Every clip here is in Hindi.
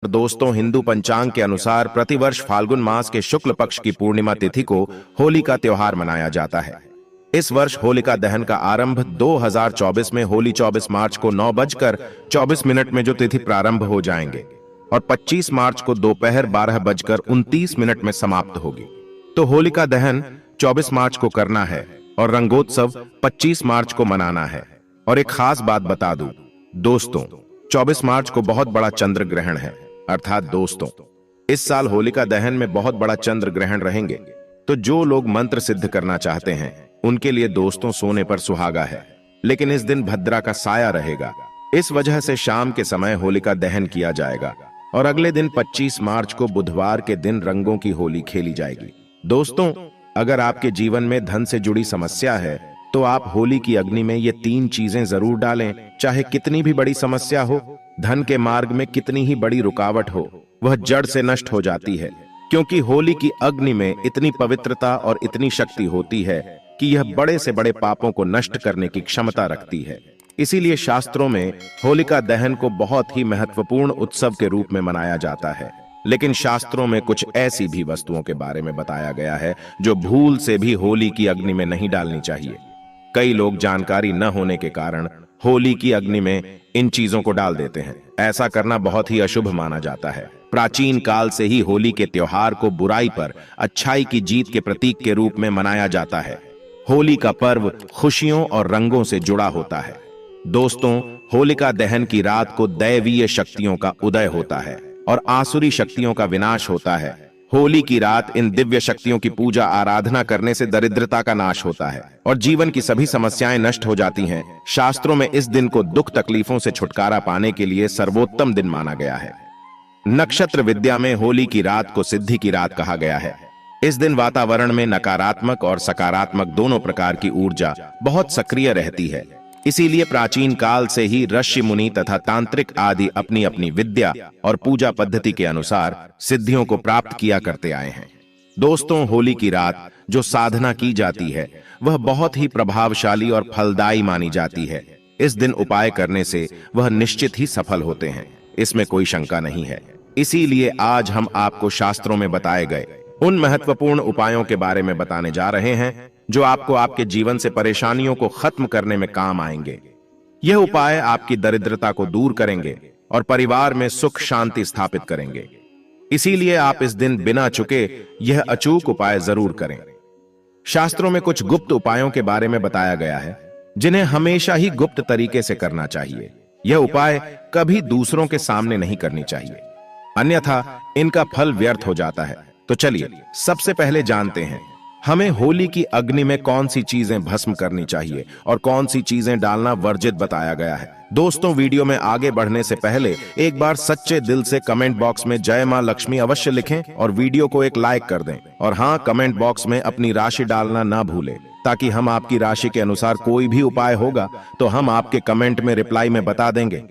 दोस्तों, हिंदू पंचांग के अनुसार प्रतिवर्ष फाल्गुन मास के शुक्ल पक्ष की पूर्णिमा तिथि को होली का त्योहार मनाया जाता है। इस वर्ष होलिका दहन का आरंभ 2024 में होली 24 मार्च को 9:24 में जो तिथि प्रारंभ हो जाएंगे और 25 मार्च को दोपहर 12:29 में समाप्त होगी। तो होलिका दहन 24 मार्च को करना है और रंगोत्सव 25 मार्च को मनाना है। और एक खास बात बता दूं दोस्तों, 24 मार्च को बहुत बड़ा चंद्र ग्रहण है। अर्थात दोस्तों, इस साल होलिका दहन में बहुत बड़ा चंद्र ग्रहण रहेंगे, तो जो लोग मंत्र सिद्ध करना चाहते हैं उनके लिए दोस्तों सोने पर सुहागा है। लेकिन इस दिन भद्रा का साया रहेगा, इस वजह से शाम के समय होलिका दहन किया जाएगा और अगले दिन 25 मार्च को बुधवार के दिन रंगों की होली खेली जाएगी। दोस्तों, अगर आपके जीवन में धन से जुड़ी समस्या है तो आप होली की अग्नि में ये 3 चीजें जरूर डालें। चाहे कितनी भी बड़ी समस्या हो, धन के मार्ग में कितनी ही बड़ी रुकावट हो, वह जड़ से नष्ट हो जाती है, क्योंकि होली की अग्नि में इतनी पवित्रता और इतनी शक्ति होती है कि यह बड़े से बड़े पापों को नष्ट करने की क्षमता रखती है। इसीलिए शास्त्रों में होलिका दहन को बहुत ही महत्वपूर्ण उत्सव के रूप में मनाया जाता है। लेकिन शास्त्रों में कुछ ऐसी भी वस्तुओं के बारे में बताया गया है जो भूल से भी होली की अग्नि में नहीं डालनी चाहिए। कई लोग जानकारी न होने के कारण होली की अग्नि में इन चीजों को डाल देते हैं। ऐसा करना बहुत ही अशुभ माना जाता है। प्राचीन काल से ही होली के त्योहार को बुराई पर अच्छाई की जीत के प्रतीक के रूप में मनाया जाता है। होली का पर्व खुशियों और रंगों से जुड़ा होता है। दोस्तों, होलिका दहन की रात को दैवीय शक्तियों का उदय होता है और आसुरी शक्तियों का विनाश होता है। होली की रात इन दिव्य शक्तियों की पूजा आराधना करने से दरिद्रता का नाश होता है और जीवन की सभी समस्याएं नष्ट हो जाती हैं। शास्त्रों में इस दिन को दुख तकलीफों से छुटकारा पाने के लिए सर्वोत्तम दिन माना गया है। नक्षत्र विद्या में होली की रात को सिद्धि की रात कहा गया है। इस दिन वातावरण में नकारात्मक और सकारात्मक दोनों प्रकार की ऊर्जा बहुत सक्रिय रहती है। इसीलिए प्राचीन काल से ही ऋषि मुनि तथा तांत्रिक आदि अपनी अपनी विद्या और पूजा पद्धति के अनुसार सिद्धियों को प्राप्त किया करते आए हैं। दोस्तों, होली की रात जो साधना की जाती है वह बहुत ही प्रभावशाली और फलदायी मानी जाती है। इस दिन उपाय करने से वह निश्चित ही सफल होते हैं, इसमें कोई शंका नहीं है। इसीलिए आज हम आपको शास्त्रों में बताए गए उन महत्वपूर्ण उपायों के बारे में बताने जा रहे हैं जो आपको आपके जीवन से परेशानियों को खत्म करने में काम आएंगे। यह उपाय आपकी दरिद्रता को दूर करेंगे और परिवार में सुख शांति स्थापित करेंगे। इसीलिए आप इस दिन बिना चुके यह अचूक उपाय जरूर करें। शास्त्रों में कुछ गुप्त उपायों के बारे में बताया गया है जिन्हें हमेशा ही गुप्त तरीके से करना चाहिए। यह उपाय कभी दूसरों के सामने नहीं करनी चाहिए, अन्यथा इनका फल व्यर्थ हो जाता है। तो चलिए सबसे पहले जानते हैं हमें होली की अग्नि में कौन सी चीजें भस्म करनी चाहिए और कौन सी चीजें डालना वर्जित बताया गया है। दोस्तों, वीडियो में आगे बढ़ने से पहले एक बार सच्चे दिल से कमेंट बॉक्स में जय मां लक्ष्मी अवश्य लिखें और वीडियो को एक लाइक कर दें। और हाँ, कमेंट बॉक्स में अपनी राशि डालना ना भूलें, ताकि हम आपकी राशि के अनुसार कोई भी उपाय होगा तो हम आपके कमेंट में रिप्लाई में बता देंगे।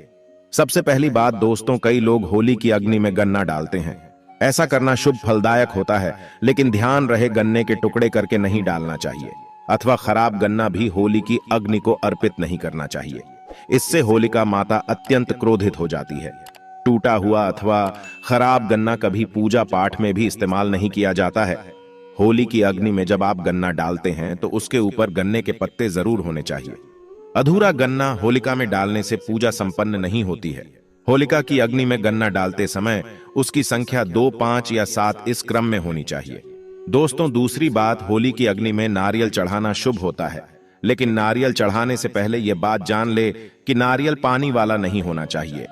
सबसे पहली बात दोस्तों, कई लोग होली की अग्नि में गन्ना डालते हैं। ऐसा करना शुभ फलदायक होता है, लेकिन ध्यान रहे गन्ने के टुकड़े करके नहीं डालना चाहिए अथवा खराब गन्ना भी होली की अग्नि को अर्पित नहीं करना चाहिए। इससे होलिका माता अत्यंत क्रोधित हो जाती है। टूटा हुआ अथवा खराब गन्ना कभी पूजा पाठ में भी इस्तेमाल नहीं किया जाता है। होली की अग्नि में जब आप गन्ना डालते हैं तो उसके ऊपर गन्ने के पत्ते जरूर होने चाहिए। अधूरा गन्ना होलिका में डालने से पूजा संपन्न नहीं होती है। होलिका की अग्नि में गन्ना डालते समय उसकी संख्या 2, 5 या 7 इस क्रम में होनी चाहिए। दोस्तों, दूसरी बात, होली की अग्नि में नारियल चढ़ाना शुभ होता है, लेकिन नारियल चढ़ाने से पहले यह बात जान ले कि नारियल पानी वाला नहीं होना चाहिए।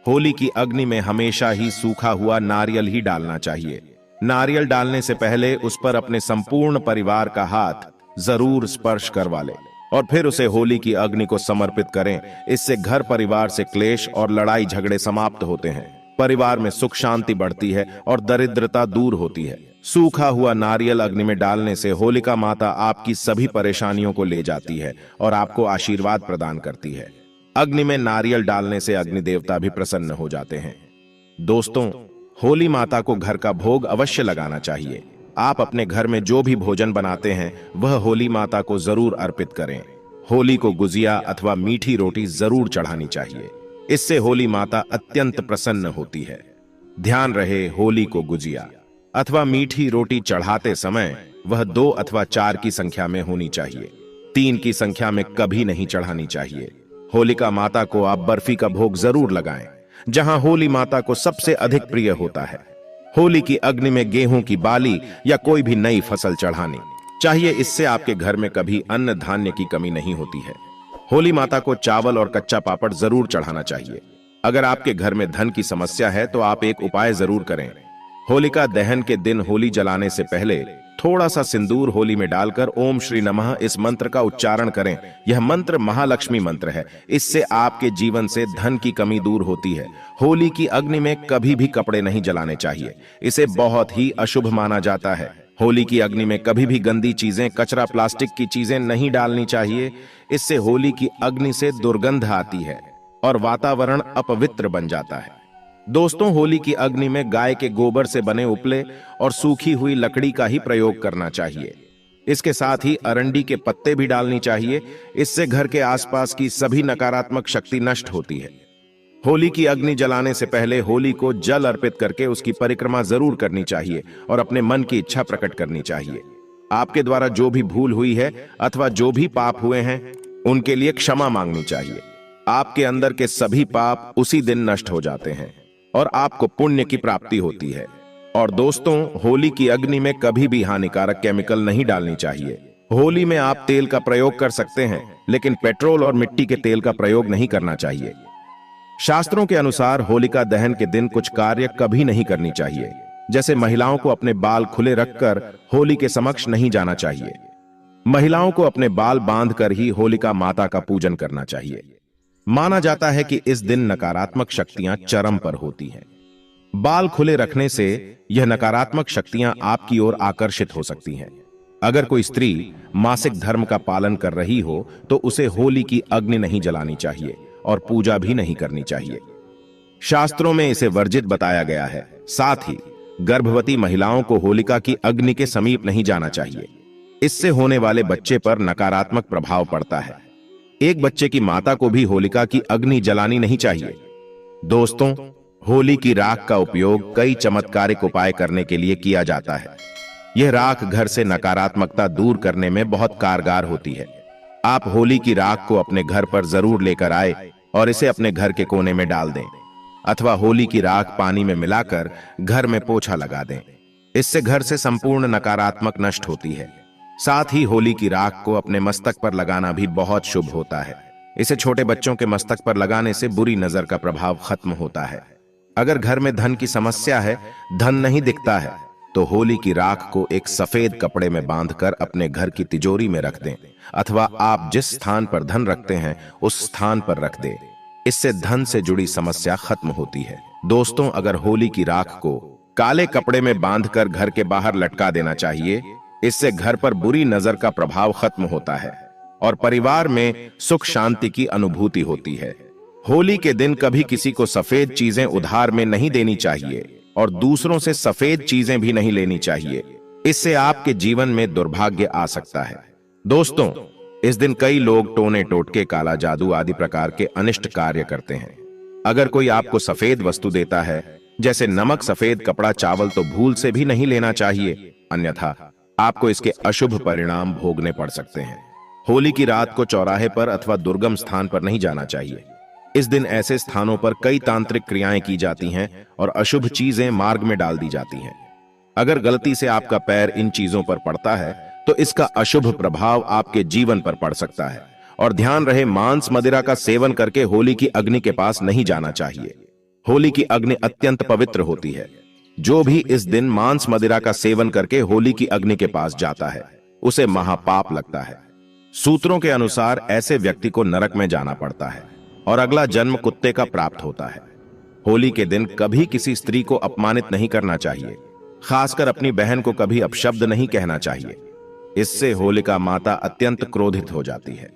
होली की अग्नि में हमेशा ही सूखा हुआ नारियल ही डालना चाहिए। नारियल डालने से पहले उस पर अपने संपूर्ण परिवार का हाथ जरूर स्पर्श करवा ले और फिर उसे होली की अग्नि को समर्पित करें। इससे घर परिवार से क्लेश और लड़ाई झगड़े समाप्त होते हैं, परिवार में सुख शांति बढ़ती है और दरिद्रता दूर होती है। सूखा हुआ नारियल अग्नि में डालने से होलिका माता आपकी सभी परेशानियों को ले जाती है और आपको आशीर्वाद प्रदान करती है। अग्नि में नारियल डालने से अग्नि देवता भी प्रसन्न हो जाते हैं। दोस्तों, होली माता को घर का भोग अवश्य लगाना चाहिए। आप अपने घर में जो भी भोजन बनाते हैं वह होली माता को जरूर अर्पित करें। होली को गुजिया अथवा मीठी रोटी जरूर चढ़ानी चाहिए। इससे होली माता अत्यंत प्रसन्न होती है। ध्यान रहे, होली को गुजिया अथवा मीठी रोटी चढ़ाते समय वह 2 अथवा 4 की संख्या में होनी चाहिए। 3 की संख्या में कभी नहीं चढ़ानी चाहिए। होलिका माता को आप बर्फी का भोग जरूर लगाएं, जहां होली माता को सबसे अधिक प्रिय होता है। होली की अग्नि में गेहूं की बाली या कोई भी नई फसल चढ़ानी चाहिए। इससे आपके घर में कभी अन्न धान्य की कमी नहीं होती है। होली माता को चावल और कच्चा पापड़ जरूर चढ़ाना चाहिए। अगर आपके घर में धन की समस्या है तो आप एक उपाय जरूर करें। होलिका दहन के दिन होली जलाने से पहले थोड़ा सा सिंदूर होली में डालकर ओम श्री नमः इस मंत्र का उच्चारण करें। यह मंत्र महालक्ष्मी मंत्र है। इससे आपके जीवन से धन की कमी दूर होती है। होली की अग्नि में कभी भी कपड़े नहीं जलाने चाहिए, इसे बहुत ही अशुभ माना जाता है। होली की अग्नि में कभी भी गंदी चीजें, कचरा, प्लास्टिक की चीजें नहीं डालनी चाहिए। इससे होली की अग्नि से दुर्गंध आती है और वातावरण अपवित्र बन जाता है। दोस्तों, होली की अग्नि में गाय के गोबर से बने उपले और सूखी हुई लकड़ी का ही प्रयोग करना चाहिए। इसके साथ ही अरंडी के पत्ते भी डालनी चाहिए। इससे घर के आसपास की सभी नकारात्मक शक्ति नष्ट होती है। होली की अग्नि जलाने से पहले होली को जल अर्पित करके उसकी परिक्रमा जरूर करनी चाहिए और अपने मन की इच्छा प्रकट करनी चाहिए। आपके द्वारा जो भी भूल हुई है अथवा जो भी पाप हुए हैं उनके लिए क्षमा मांगनी चाहिए। आपके अंदर के सभी पाप उसी दिन नष्ट हो जाते हैं और आपको पुण्य की प्राप्ति होती है। और दोस्तों, होली की अग्नि में कभी भी हानिकारक केमिकल नहीं डालनी चाहिए। होली में आप तेल का प्रयोग कर सकते हैं, लेकिन पेट्रोल और मिट्टी के तेल का प्रयोग नहीं करना चाहिए। शास्त्रों के अनुसार होलिका दहन के दिन कुछ कार्य कभी नहीं करनी चाहिए, जैसे महिलाओं को अपने बाल खुले रखकर होली के समक्ष नहीं जाना चाहिए। महिलाओं को अपने बाल बांधकर ही होलिका माता का पूजन करना चाहिए। माना जाता है कि इस दिन नकारात्मक शक्तियां चरम पर होती हैं। बाल खुले रखने से यह नकारात्मक शक्तियां आपकी ओर आकर्षित हो सकती हैं। अगर कोई स्त्री मासिक धर्म का पालन कर रही हो तो उसे होली की अग्नि नहीं जलानी चाहिए और पूजा भी नहीं करनी चाहिए। शास्त्रों में इसे वर्जित बताया गया है। साथ ही गर्भवती महिलाओं को होलिका की अग्नि के समीप नहीं जाना चाहिए। इससे होने वाले बच्चे पर नकारात्मक प्रभाव पड़ता है। एक बच्चे की माता को भी होलिका की अग्नि जलानी नहीं चाहिए। दोस्तों, होली की राख का उपयोग कई चमत्कारिक उपाय करने के लिए किया जाता है। यह राख घर से नकारात्मकता दूर करने में बहुत कारगर होती है। आप होली की राख को अपने घर पर जरूर लेकर आए और इसे अपने घर के कोने में डाल दें, अथवा होली की राख पानी में मिलाकर घर में पोछा लगा दें। इससे घर से संपूर्ण नकारात्मक नष्ट होती है। साथ ही होली की राख को अपने मस्तक पर लगाना भी बहुत शुभ होता है। इसे छोटे बच्चों के मस्तक पर लगाने से बुरी नजर का प्रभाव खत्म होता है। अगर घर में धन की समस्या है, धन नहीं दिखता है, तो होली की राख को एक सफेद कपड़े में बांधकर अपने घर की तिजोरी में रख दें, अथवा आप जिस स्थान पर धन रखते हैं उस स्थान पर रख दें। इससे धन से जुड़ी समस्या खत्म होती है। दोस्तों, अगर होली की राख को काले कपड़े में बांधकर घर के बाहर लटका देना चाहिए। इससे घर पर बुरी नजर का प्रभाव खत्म होता है और परिवार में सुख शांति की अनुभूति होती है। होली के दिन कभी किसी को सफेद चीजें उधार में नहीं देनी चाहिए और दूसरों से सफेद चीजें भी नहीं लेनी चाहिए। इससे आपके जीवन में दुर्भाग्य आ सकता है। दोस्तों, इस दिन कई लोग टोने टोटके, काला जादू आदि प्रकार के अनिष्ट कार्य करते हैं। अगर कोई आपको सफेद वस्तु देता है, जैसे नमक, सफेद कपड़ा, चावल, तो भूल से भी नहीं लेना चाहिए, अन्यथा आपको इसके अशुभ परिणाम भोगने पड़ सकते हैं। होली की रात को चौराहे पर अथवा दुर्गम स्थान पर नहीं जाना चाहिए। इस दिन ऐसे स्थानों पर कई तांत्रिक क्रियाएं की जाती हैं और अशुभ चीजें मार्ग में डाल दी जाती हैं। अगर गलती से आपका पैर इन चीजों पर पड़ता है तो इसका अशुभ प्रभाव आपके जीवन पर पड़ सकता है। और ध्यान रहे, मांस मदिरा का सेवन करके होली की अग्नि के पास नहीं जाना चाहिए। होली की अग्नि अत्यंत पवित्र होती है। जो भी इस दिन मांस मदिरा का सेवन करके होली की अग्नि के पास जाता है उसे महापाप लगता है। सूत्रों के अनुसार ऐसे व्यक्ति को नरक में जाना पड़ता है और अगला जन्म कुत्ते का प्राप्त होता है। होली के दिन कभी किसी स्त्री को अपमानित नहीं करना चाहिए, खासकर अपनी बहन को कभी अपशब्द नहीं कहना चाहिए। इससे होलिका माता अत्यंत क्रोधित हो जाती है।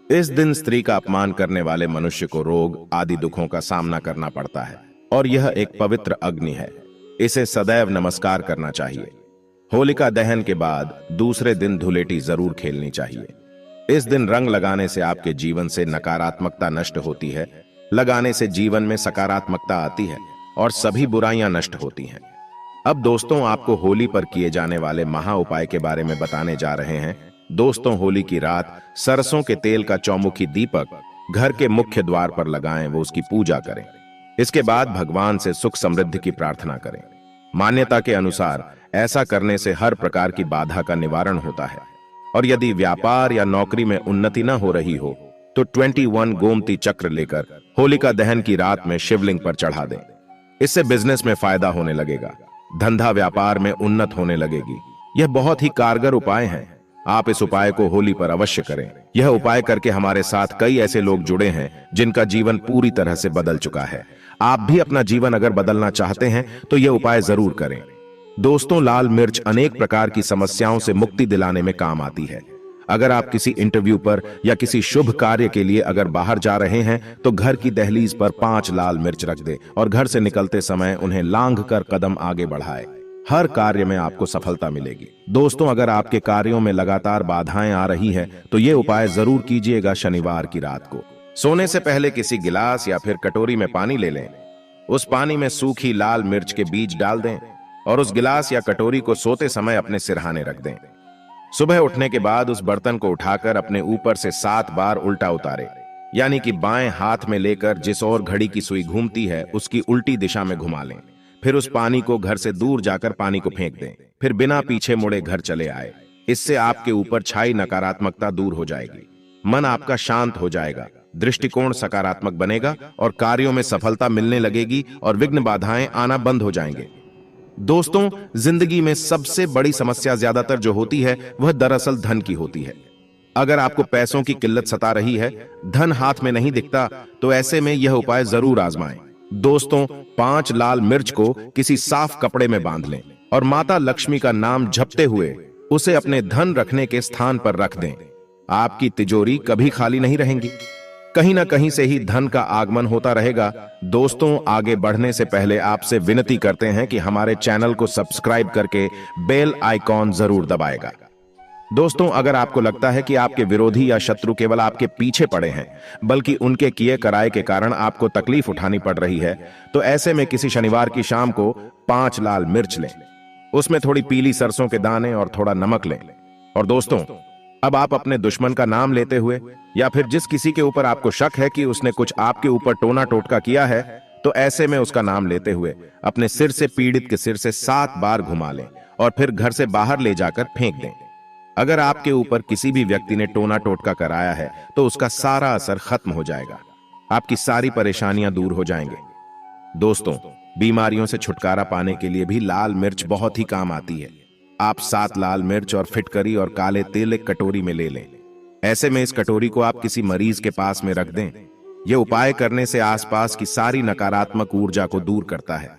इस दिन स्त्री का अपमान करने वाले मनुष्य को रोग आदि दुखों का सामना करना पड़ता है और यह एक पवित्र अग्नि है। इसे सदैव नमस्कार करना चाहिए। होलिका दहन के बाद दूसरे दिन धुलेटी जरूर खेलनी चाहिए। इस दिन रंग लगाने से आपके जीवन से नकारात्मकता नष्ट होती है। लगाने से जीवन में सकारात्मकता आती है और सभी बुराइयां नष्ट होती हैं। अब दोस्तों आपको होली पर किए जाने वाले महा उपाय के बारे में बताने जा रहे हैं। दोस्तों होली की रात सरसों के तेल का चौमुखी दीपक घर के मुख्य द्वार पर लगाएं, वो उसकी पूजा करें। इसके बाद भगवान से सुख समृद्धि की प्रार्थना करें। मान्यता के अनुसार ऐसा करने से हर प्रकार की बाधा का निवारण होता है। और यदि व्यापार या नौकरी में उन्नति न हो रही हो तो 21 गोमती चक्र लेकर होलिका दहन की रात में शिवलिंग पर चढ़ा दें। इससे बिजनेस में फायदा होने लगेगा, धंधा व्यापार में उन्नत होने लगेगी। यह बहुत ही कारगर उपाय है। आप इस उपाय को होली पर अवश्य करें। यह उपाय करके हमारे साथ कई ऐसे लोग जुड़े हैं जिनका जीवन पूरी तरह से बदल चुका है। आप भी अपना जीवन अगर बदलना चाहते हैं तो यह उपाय जरूर करें। दोस्तों लाल मिर्च अनेक प्रकार की समस्याओं से मुक्ति दिलाने में काम आती है। अगर आप किसी इंटरव्यू पर या किसी शुभ कार्य के लिए अगर बाहर जा रहे हैं तो घर की दहलीज पर 5 लाल मिर्च रख दें और घर से निकलते समय उन्हें लांघ कर कदम आगे बढ़ाएं। हर कार्य में आपको सफलता मिलेगी। दोस्तों अगर आपके कार्यों में लगातार बाधाएं आ रही हैं तो यह उपाय जरूर कीजिएगा। शनिवार की रात को सोने से पहले किसी गिलास या फिर कटोरी में पानी ले लें। उस पानी में सूखी लाल मिर्च के बीज डाल दें और उस गिलास या कटोरी को सोते समय अपने सिरहाने रख दें। सुबह उठने के बाद उस बर्तन को उठाकर अपने ऊपर से 7 बार उल्टा उतारें, यानी कि बाएं हाथ में लेकर जिस ओर घड़ी की सुई घूमती है उसकी उल्टी दिशा में घुमा लें। फिर उस पानी को घर से दूर जाकर पानी को फेंक दें। फिर बिना पीछे मुड़े घर चले आए। इससे आपके ऊपर छाई नकारात्मकता दूर हो जाएगी, मन आपका शांत हो जाएगा, दृष्टिकोण सकारात्मक बनेगा और कार्यों में सफलता मिलने लगेगी और विघ्न बाधाएं आना बंद हो जाएंगे। दोस्तों जिंदगी में सबसे बड़ी समस्या ज्यादातर जो होती है वह दरअसल धन की होती है। अगर आपको पैसों की किल्लत सता रही है, धन हाथ में नहीं दिखता, तो ऐसे में यह उपाय जरूर आजमाएं। दोस्तों 5 लाल मिर्च को किसी साफ कपड़े में बांध लें और माता लक्ष्मी का नाम जपते हुए उसे अपने धन रखने के स्थान पर रख दें। आपकी तिजोरी कभी खाली नहीं रहेंगी, कहीं ना कहीं से ही धन का आगमन होता रहेगा। दोस्तों आगे बढ़ने से पहले आपसे विनती करते हैं कि हमारे चैनल को सब्सक्राइब करके बेल आइकॉन जरूर दबाएगा। दोस्तों अगर आपको लगता है कि आपके विरोधी या शत्रु केवल आपके पीछे पड़े हैं, बल्कि उनके किए कराए के कारण आपको तकलीफ उठानी पड़ रही है, तो ऐसे में किसी शनिवार की शाम को 5 लाल मिर्च लें, उसमें थोड़ी पीली सरसों के दाने और थोड़ा नमक लें। और दोस्तों अब आप अपने दुश्मन का नाम लेते हुए या फिर जिस किसी के ऊपर आपको शक है कि उसने कुछ आपके ऊपर टोना टोटका किया है, तो ऐसे में उसका नाम लेते हुए अपने सिर से पीड़ित के सिर से 7 बार घुमा लें और फिर घर से बाहर ले जाकर फेंक दें। अगर आपके ऊपर किसी भी व्यक्ति ने टोना टोटका कराया है तो उसका सारा असर खत्म हो जाएगा, आपकी सारी परेशानियां दूर हो जाएंगे। दोस्तों बीमारियों से छुटकारा पाने के लिए भी लाल मिर्च बहुत ही काम आती है। आप 7 लाल मिर्च और फिटकरी और काले तिल एक कटोरी में ले लें। ऐसे में इस कटोरी को आप किसी मरीज के पास में रख दें। यह उपाय करने से आसपास की सारी नकारात्मक ऊर्जा को दूर करता है।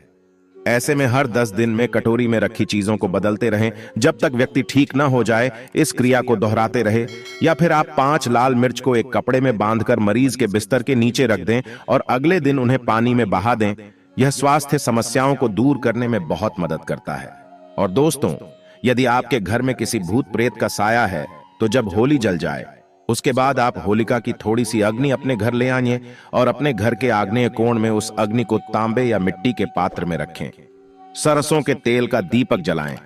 ऐसे में हर 10 दिन में कटोरी में रखी चीजों को बदलते रहें जब तक व्यक्ति ठीक ना हो जाए। इस क्रिया को दोहराते रहे। या फिर आप 5 लाल मिर्च को एक कपड़े में बांधकर मरीज के बिस्तर के नीचे रख दें और अगले दिन उन्हें पानी में बहा दें। यह स्वास्थ्य समस्याओं को दूर करने में बहुत मदद करता है। और दोस्तों यदि आपके घर में किसी भूत प्रेत का साया है तो जब होली जल जाए उसके बाद आप होलिका की थोड़ी सी अग्नि अपने घर ले आइए और अपने घर के आग्नेय कोण में उस अग्नि को तांबे या मिट्टी के पात्र में रखें। सरसों के तेल का दीपक जलाएं।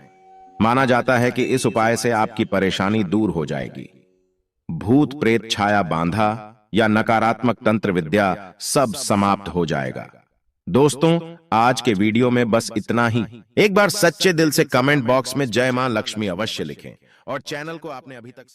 माना जाता है कि इस उपाय से आपकी परेशानी दूर हो जाएगी। भूत प्रेत छाया बांधा या नकारात्मक तंत्र विद्या सब समाप्त हो जाएगा। दोस्तों आज के वीडियो में बस इतना ही। एक बार सच्चे दिल से कमेंट बॉक्स में जय मां लक्ष्मी अवश्य लिखें और चैनल को आपने अभी तक